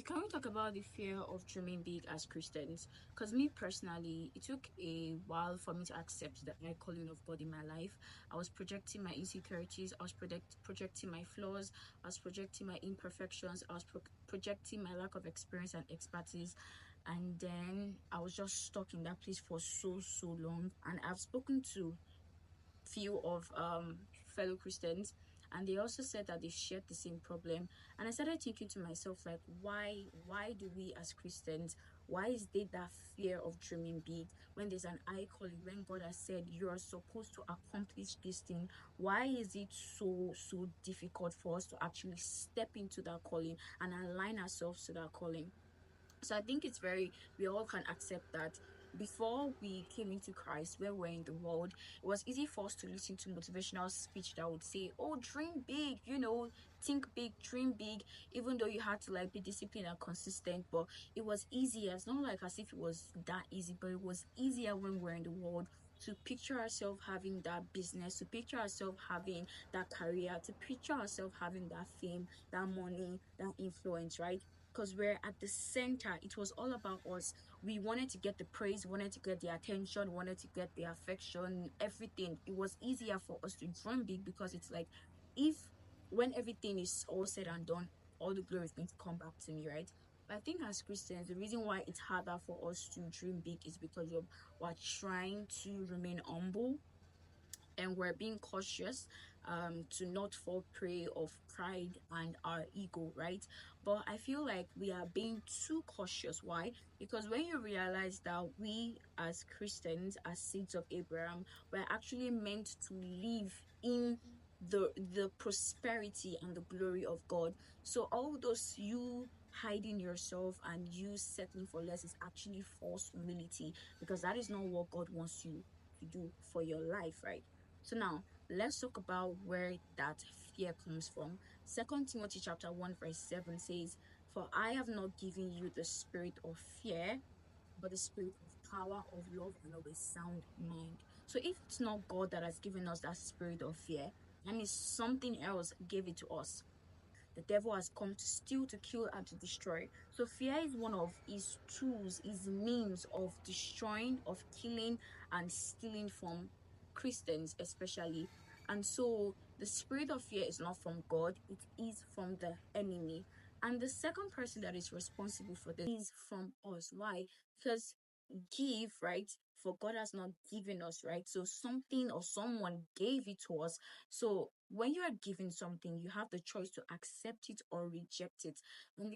can we talk about the fear of dreaming big as Christians? Because me personally, it took a while for me to accept the high calling of God in my life. I was projecting my insecurities, I was projecting my flaws, I was projecting my imperfections, I was projecting my lack of experience and expertise. And then I was just stuck in that place for so long. And I've spoken to few of fellow Christians, and they also said that they shared the same problem. And I started thinking to myself, like, why do we as Christians, why is there that fear of dreaming big when there's an high calling, when God has said you are supposed to accomplish this thing? Why is it so difficult for us to actually step into that calling and align ourselves to that calling? So I think it's very, we all can accept that before we came into Christ, where we're in the world, it was easy for us to listen to motivational speech that would say, oh, dream big, think big, dream big, even though you had to like be disciplined and consistent. But it was easier. It's not like as if it was that easy, but it was easier when we're in the world to picture ourselves having that business, to picture ourselves having that career, to picture ourselves having that fame, that money, that influence, right? Because we're at the center. It was all about us. We wanted to get the praise, wanted to get the attention, wanted to get the affection, everything. It was easier for us to dream big because it's like, if when everything is all said and done, all the glory is going to come back to me, right? But I think as Christians, the reason why it's harder for us to dream big is because we're trying to remain humble, and we're being cautious to not fall prey of pride and our ego, right? But I feel like we are being too cautious. Why? Because when you realize that we as Christians, as seeds of Abraham, we're actually meant to live in the prosperity and the glory of God. So all those you hiding yourself and you settling for less is actually false humility, because that is not what God wants you to do for your life, right? So now let's talk about where that fear comes from. Second Timothy chapter 1 verse 7 says, for I have not given you the spirit of fear, but the spirit of power, of love, and of a sound mind. So if it's not God that has given us that spirit of fear, and it's something else gave it to us. The devil has come to steal, to kill, and to destroy. So fear is one of his tools, his means of destroying, of killing, and stealing from Christians, especially. And so the spirit of fear is not from God, it is from the enemy. And the second person that is responsible for this is from us. Why? Because give, right? For God has not given us, right? So something or someone gave it to us. So when you are given something, you have the choice to accept it or reject it. And